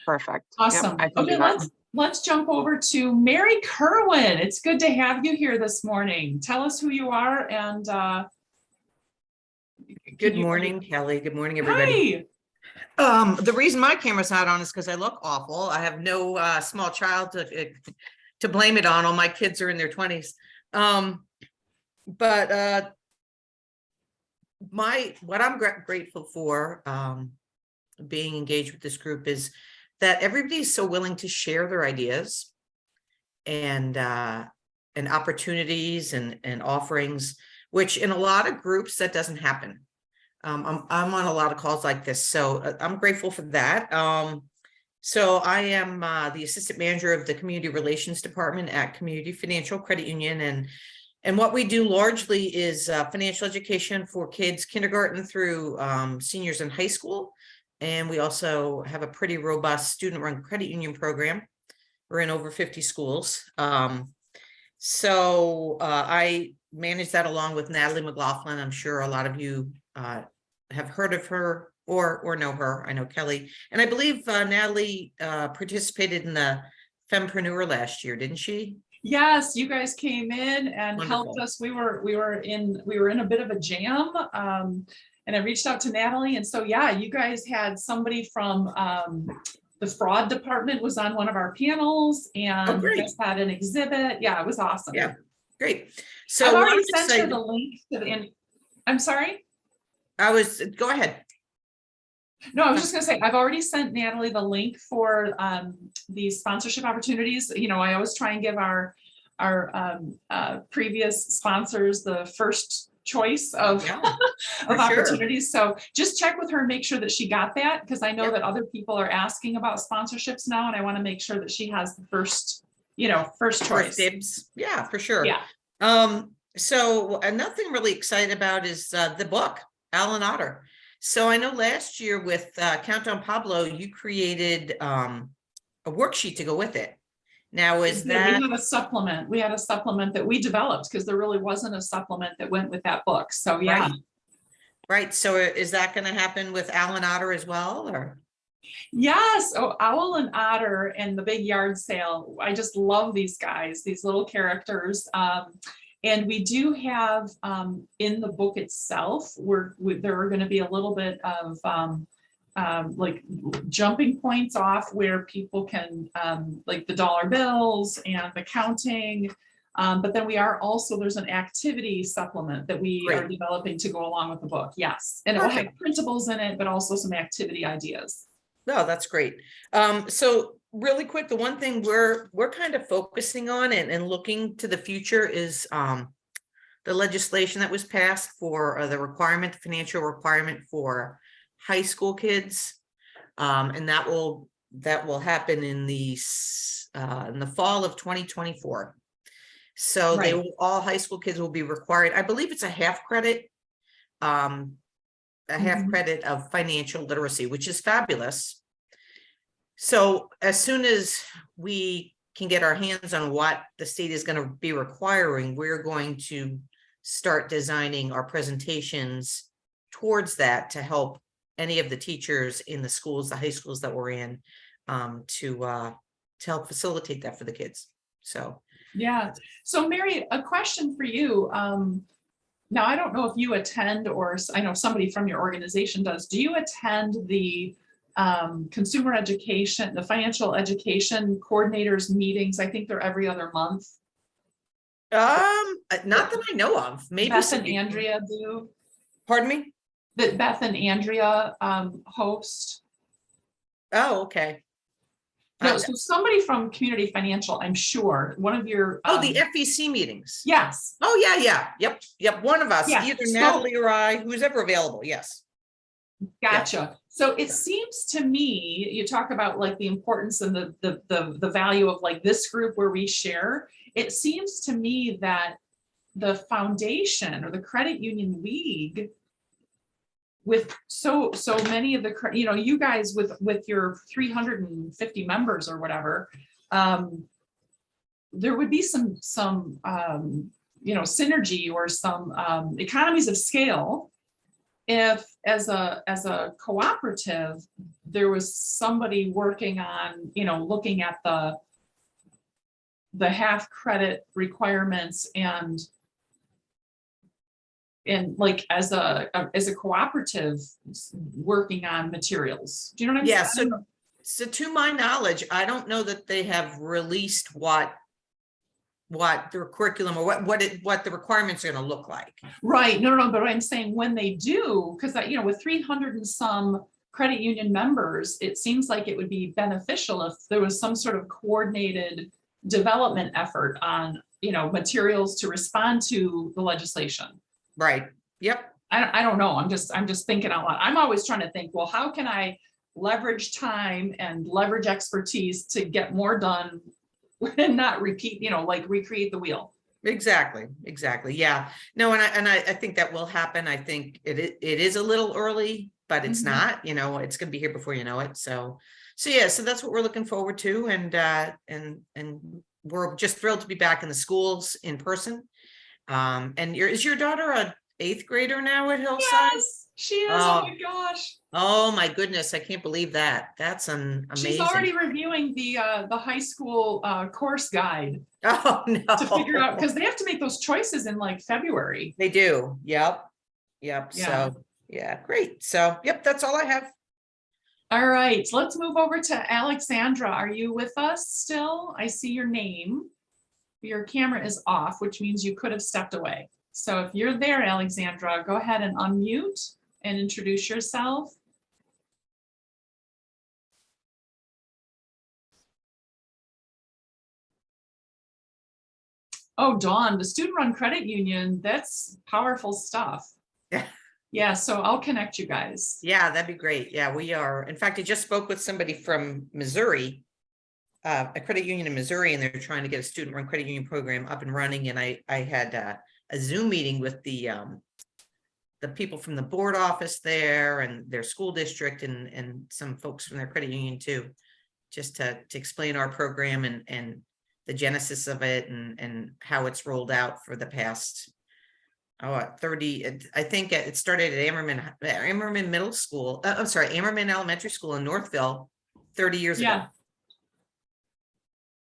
Perfect. Yep, Awesome. I can do Okay, that. let's jump over to Mary Kerwin. It's good to have you here this morning. Tell us who you are and Good morning, Kelly. Good morning, everybody. Hi. The reason my camera's not on is because I look awful. I have no small child to blame it on. All my kids are in their 20s. But what I'm grateful for being engaged with this group is that everybody's so willing to share their ideas and opportunities and offerings, which in a lot of groups that doesn't happen. I'm on a lot of calls like this, so I'm grateful for that. So I am the assistant manager of the community relations department at Community Financial Credit Union, and what we do largely is financial education for kids kindergarten through seniors in high school, and we also have a pretty robust student-run credit union program. We're in over 50 schools. So I manage that along with Natalie McLaughlin. I'm sure a lot of you have heard of her or know her. I know Kelly, and I believe Natalie participated in the Fempreneur last year, didn't she? Yes, you guys came in and helped Wonderful. us. We were in a bit of a jam. And I reached out to Natalie, and so yeah, you guys had somebody from the fraud department was on one of our panels, and you great. guys had an exhibit. Yeah, it was awesome. Yeah, great. So I've what already I'm sent her excited- the link to the. I'm sorry. Go ahead. No, I was just gonna say, I've already sent Natalie the link for these sponsorship opportunities. I always try and give our previous sponsors the first choice of, Yeah, of for sure. opportunities. So just check with her and make sure that she got that, because I know Yep. that other people are asking about sponsorships now, and I want to make sure that she has the first choice. First dibs. Yeah, for sure. Yeah. So another thing I'm really excited about is the book, Alan Otter. So I know last year with Countdown Pablo, you created a worksheet to go with it. Now, is that We had a supplement. We had a supplement that we developed because there really wasn't a supplement that went with that book. So yeah. right? So is that going to happen with Alan Otter as well, or? Yes. Oh, Owl and Otter and the Big Yard Sale. I just love these guys, these little characters. And we do have in the book itself, there are going to be a little bit of like jumping points off where people can like the dollar bills and the counting. But then there's an activity supplement that we are developing to go along with the book. Yes. And it will have printables in it, but also some activity ideas. No, that's great. So really quick, the one thing we're kind of focusing on and looking to the future is the legislation that was passed for the financial requirement for high school kids. And that will happen in the fall of 2024. So they Right. will, all high school kids will be required, I believe it's a half credit. A half Mhm. credit of financial literacy, which is fabulous. So as soon as we can get our hands on what the state is going to be requiring, we're going to start designing our presentations towards that to help any of the teachers in the schools, the high schools that we're in, to help facilitate that for the kids. So Yeah. So Mary, a question for you. Now, I don't know if you attend, or I know somebody from your organization does. Do you attend the consumer education, the financial education coordinators meetings? I think they're every other month. not that I know of, maybe. Beth and somebody- Andrea do, Pardon me? that Beth and Andrea host. Oh, okay. No, so somebody from Community Financial, I'm sure, one of your. Oh, the FEC meetings. Yes, Oh, yeah. Yep. One of us, Yeah, either so- Natalie or I, who's ever available. Yes. gotcha. So it seems to me, you talk about like the importance and the value of like this group where we share. It seems to me that the foundation or the credit union league, with so many of the, you guys with your 350 members or whatever, there would be some synergy or some economies of scale if as a cooperative there was somebody working on looking at the half credit requirements and like as a cooperative working on materials. Do you know what I'm Yeah, saying? So to my knowledge, I don't know that they have released what their curriculum or what the requirements are going to look like. Right, no, but I'm saying when they do, because with 300 and some credit union members, it seems like it would be beneficial if there was some sort of coordinated development effort on, materials to respond to the legislation. Right. Yep. I don't know, I'm just thinking out loud. I'm always trying to think, well, how can I leverage time and leverage expertise to get more done and not repeat, like recreate the wheel. Exactly. Yeah. No, and I think that will happen. I think it is a little early, but it's Mhm. not, it's going to be here before you know it. So yeah, so that's what we're looking forward to. And we're just thrilled to be back in the schools in person. And is your daughter a 8th grader now at Hillside? Yes, she is. Oh my gosh. Oh my goodness, I can't believe that. That's amazing. She's already reviewing the high school course guide Oh no. to figure out, because they have to make those choices in like February. They do. Yep. Yeah. So yeah, great. So yep, that's all I have. All right, let's move over to Alexandra. Are you with us still? I see your name. Your camera is off, which means you could have stepped away. So if you're there, Alexandra, go ahead and unmute and introduce yourself. Oh, Dawn, the student-run credit union, that's powerful stuff. Yeah. Yeah, so I'll connect you guys. Yeah, that'd be great. Yeah, we are. In fact, I just spoke with somebody from Missouri, a credit union in Missouri, and they're trying to get a student-run credit union program up and running. And I had a Zoom meeting with the people from the board office there and their school district and some folks from their credit union too, just to explain our program and the genesis of it and how it's rolled out for the past 30. I think it started at Ammerman Middle School. I'm sorry, Ammerman Elementary School in Northville 30 years ago.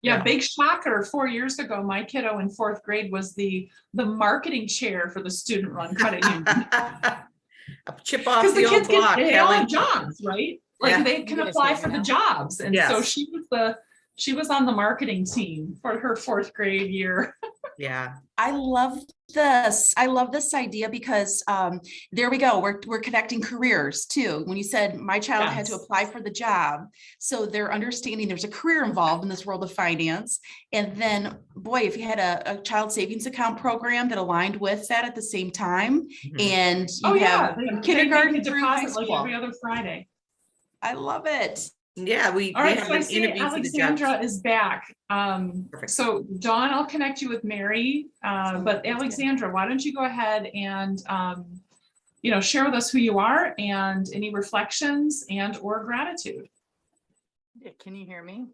Yeah, big shocker. 4 years ago, my kiddo in 4th grade was the marketing chair for the student-run credit union. A chip off Because the the old kids block, they all Kelly. have jobs, right? Like Yeah. they can Yes, apply they for the do. jobs. And so Yes. she was on the marketing team for her 4th grade year. Yeah. I love this. I love this idea because there we go. We're connecting careers too. When you said my child had to Yes. apply for the job, so they're understanding there's a career involved in this world of finance. And then, boy, if you had a child savings account program that aligned with that at the same time, Mhm. and you Oh, yeah. have They kindergarten make a through high deposit like school. every other Friday. I love it. Yeah, we All right, have so I an see interview for the judge. Alexandra is back. Perfect. So Dawn, I'll connect you with Mary, but Alexandra, why don't you go ahead and, share with us who you are and any reflections and or gratitude. Yeah, can you hear me?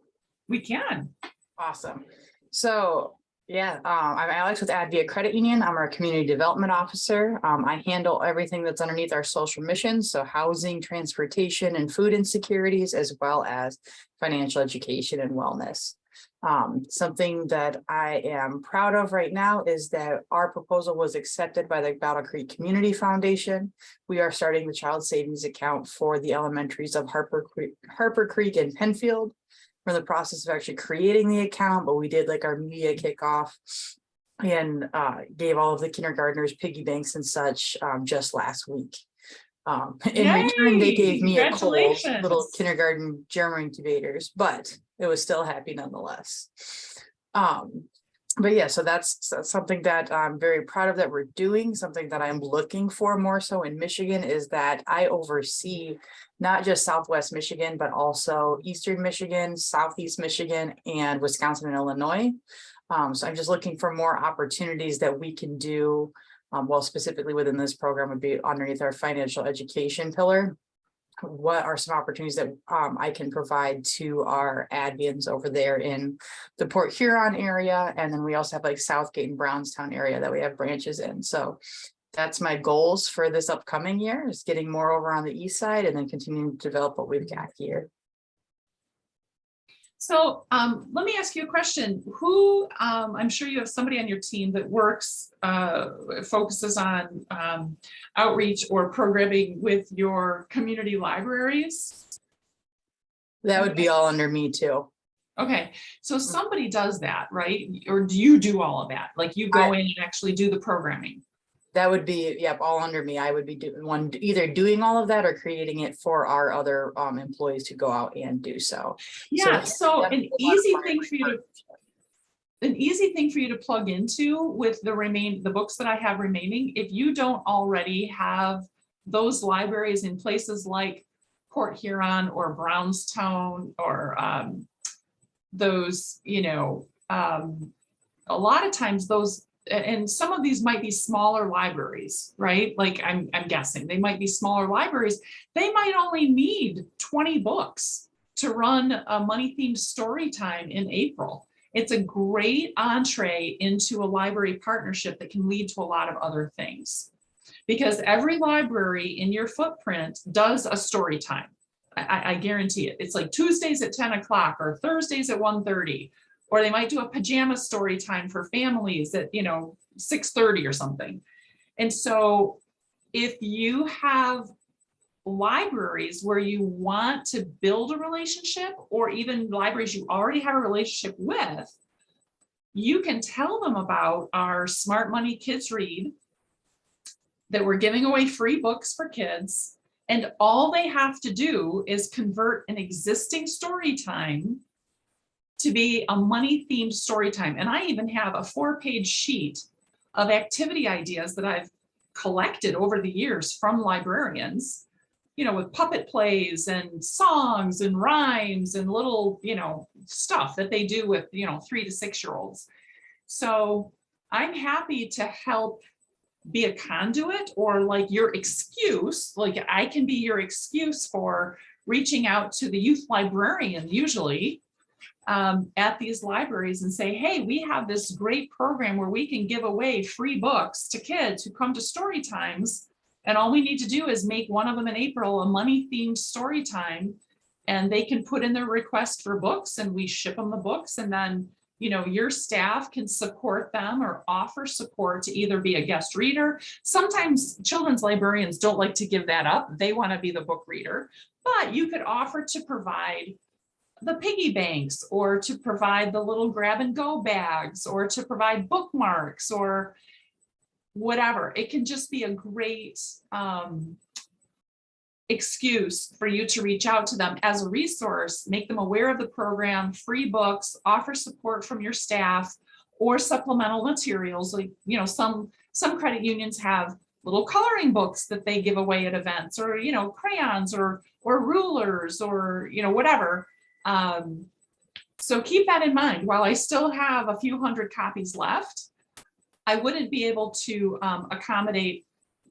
We can. Awesome. So, yeah, I'm Alex with Advia Credit Union. I'm our community development officer. I handle everything that's underneath our social mission. So housing, transportation, and food insecurities, as well as financial education and wellness. Something that I am proud of right now is that our proposal was accepted by the Battle Creek Community Foundation. We are starting the child savings account for the elementaries of Harper Creek and Penfield. We're in the process of actually creating the account, but we did like our media kickoff and gave all of the kindergartners piggy banks and such just last week. In return, they gave me a Kohl's little Congratulations. kindergarten germ incubators, but it was still happy nonetheless. But yeah, so that's something that I'm very proud of that we're doing. Something that I'm looking for more so in Michigan is that I oversee not just Southwest Michigan, but also Eastern Michigan, Southeast Michigan, and Wisconsin and Illinois. So I'm just looking for more opportunities that we can do. Well, specifically within this program would be underneath our financial education pillar. What are some opportunities that I can provide to our admins over there in the Port Huron area? And then we also have like Southgate and Brownstown area that we have branches in. So that's my goals for this upcoming year, is getting more over on the east side and then continuing to develop what we've got here. So let me ask you a question. Who, I'm sure you have somebody on your team that works, focuses on outreach or programming with your community libraries? That would be all under me too. Okay, so somebody does that, right? Or do you do all of that? Like you go in and actually do the programming? That would be, yep, all under me. I would be doing either doing all of that or creating it for our other employees to go out and do so. Yeah, so that's an a lot of easy my thing for you to plug into with the books that I have remaining, if you don't already have those libraries in places like Port Huron or Brownstown or those, a lot of times those, and some of these might be smaller libraries, right? Like I'm guessing they might be smaller libraries. They might only need 20 books to run a money themed story time in April. It's a great entree into a library partnership that can lead to a lot of other things. Because every library in your footprint does a story time. I guarantee it. It's like Tuesdays at 10 o'clock or Thursdays at 1:30. Or they might do a pajama story time for families at 6:30 or something. And so if you have libraries where you want to build a relationship, or even libraries you already have a relationship with, you can tell them about our Smart Money Kids Read, that we're giving away free books for kids. And all they have to do is convert an existing story time to be a money themed story time. And I even have a 4-page sheet of activity ideas that I've collected over the years from librarians, with puppet plays and songs and rhymes and little, stuff that they do with, 3 to 6-year-olds. So I'm happy to help be a conduit, or like your excuse, like I can be your excuse for reaching out to the youth librarian usually at these libraries and say, hey, we have this great program where we can give away free books to kids who come to story times. And all we need to do is make one of them in April a money themed story time, and they can put in their request for books and we ship them the books. And then, your staff can support them or offer support to either be a guest reader. Sometimes children's librarians don't like to give that up. They want to be the book reader, but you could offer to provide the piggy banks, or to provide the little grab and go bags, or to provide bookmarks, or whatever. It can just be a great excuse for you to reach out to them as a resource, make them aware of the program, free books, offer support from your staff, or supplemental materials. Like, some credit unions have little coloring books that they give away at events, or, you know, crayons or rulers, or, you know, whatever. So keep that in mind. While I still have a few hundred copies left, I wouldn't be able to accommodate,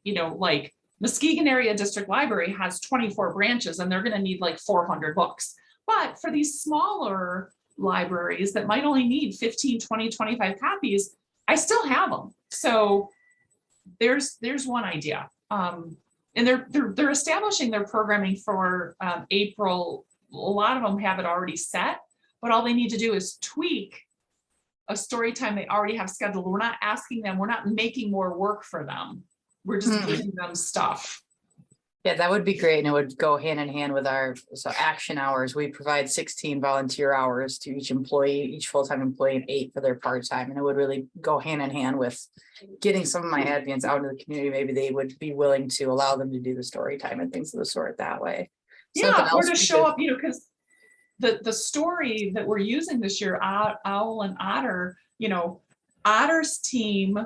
you know, like Muskegon Area District Library has 24 branches and they're going to need like 400 books. But for these smaller libraries that might only need 15, 20, 25 copies, I still have them. So there's one idea. And they're establishing their programming for April. A lot of them have it already set, but all they need to do is tweak a story time they already have scheduled. We're not asking them, we're not making more work for them. We're just giving them stuff. Yeah, that would be great. And it would go hand in hand with our action hours. We provide 16 volunteer hours to each employee, each full-time employee, and 8 for their part-time. And it would really go hand in hand with getting some of my admins out into the community. Maybe they would be willing to allow them to do the story time and things of the sort that way. Yeah, or to show up, you know, because the story that we're using this year, Owl and Otter, you know, Otter's team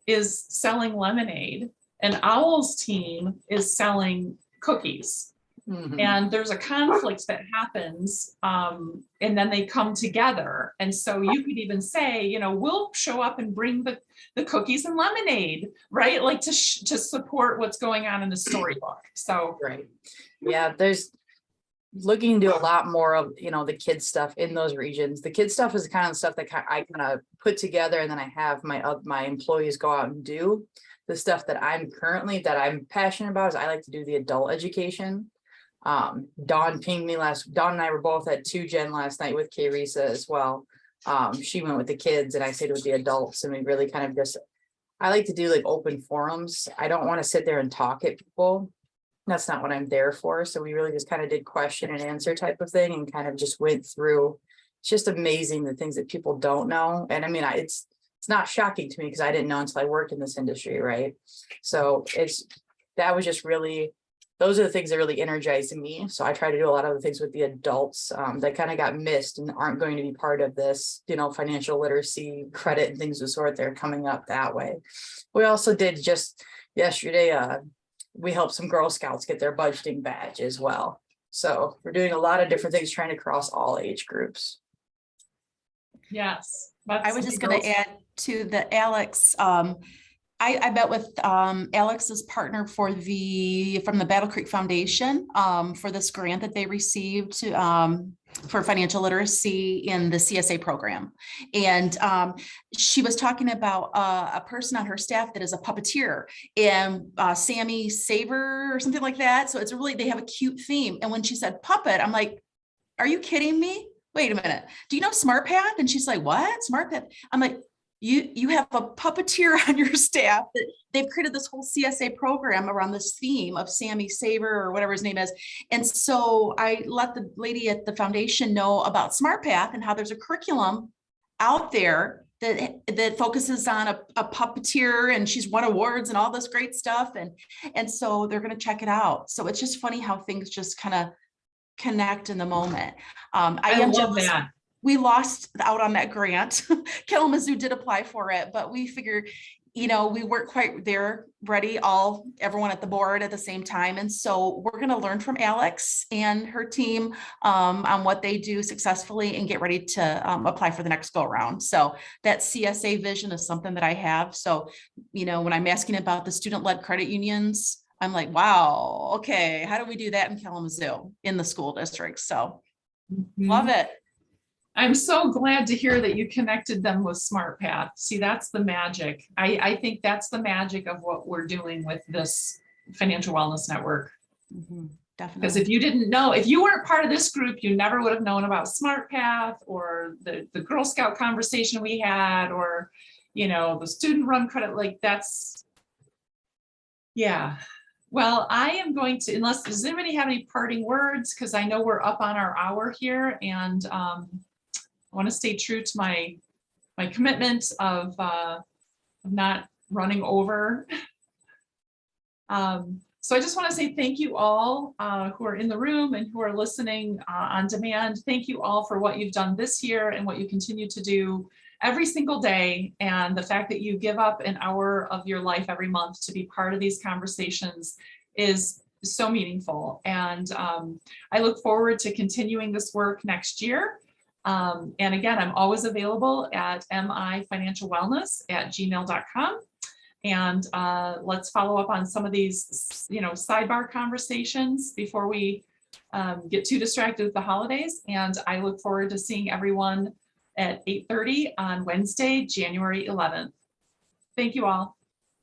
is selling lemonade and Owl's team is selling cookies. And there's a conflict that happens, and then they come together. And so you could even say, you know, we'll show up and bring the cookies and lemonade, right? Like to support what's going on in the storybook. So right. Yeah, there's looking to do a lot more of, you know, the kids stuff in those regions. The kids stuff is the kind of stuff that I kind of put together, and then I have my employees go out and do. The stuff that I'm I'm passionate about is I like to do the adult education. Dawn pinged me Dawn and I were both at 2Gen last night with Kay Risa as well. She went with the kids and I stayed with the adults, and we really kind of I like to do like open forums. I don't want to sit there and talk at people. That's not what I'm there for. So we really just kind of did question and answer type of thing and kind of just went through. It's just amazing the things that people don't know. And I mean, it's not shocking to me because I didn't know until I worked in this industry, right? So that was just really, those are the things that really energized me. So I try to do a lot of the things with the adults that kind of got missed and aren't going to be part of this, you know, financial literacy, credit and things of the sort. They're coming up that way. We also did just yesterday, we helped some Girl Scouts get their budgeting badge as well. So we're doing a lot of different things, trying to cross all age groups. yes. I was just going to add to the Alex. I met with Alex's partner from the Battle Creek Foundation for this grant that they received for financial literacy in the CSA program. And she was talking about a person on her staff that is a puppeteer, and Sammy Saver or something like that. So it's they have a cute theme. And when she said puppet, I'm like, are you kidding me? Wait a minute. Do you know SmartPath? And she's like, what? SmartPath? I'm like, you have a puppeteer on your staff that they've created this whole CSA program around this theme of Sammy Saver or whatever his name is. And so I let the lady at the foundation know about SmartPath and how there's a curriculum out there that focuses on a puppeteer, and she's won awards and all this great stuff. And so they're going to check it out. So it's just funny how things just kind of connect in the moment. I am love jealous. that. We lost out on that grant. Kalamazoo did apply for it, but we figured, you know, we weren't quite there ready, everyone at the board at the same time. And so we're going to learn from Alex and her team on what they do successfully and get ready to apply for the next go around. So that CSA vision is something that I have. So, you know, when I'm asking about the student-led credit unions, I'm like, wow, okay, how do we do that in Kalamazoo in the school district? So love it. I'm so glad to hear that you connected them with SmartPath. See, that's the magic. I think that's the magic of what we're doing with this Financial Wellness Network. Definitely. Because if you didn't know, if you weren't part of this group, you never would have known about SmartPath or the Girl Scout conversation we had, or, you know, the student run credit, like that's, yeah. Well, I am going to, does anybody have any parting words? Because I know we're up on our hour here, and I want to stay true to my commitment of not running over. So I just want to say thank you all who are in the room and who are listening on demand. Thank you all for what you've done this year and what you continue to do every single day. And the fact that you give up an hour of your life every month to be part of these conversations is so meaningful. And I look forward to continuing this work next year. And again, I'm always available at mifinancialwellness@gmail.com. And let's follow up on some of these, sidebar conversations before we get too distracted with the holidays. And I look forward to seeing everyone at 8:30 on Wednesday, January 11th. Thank you all.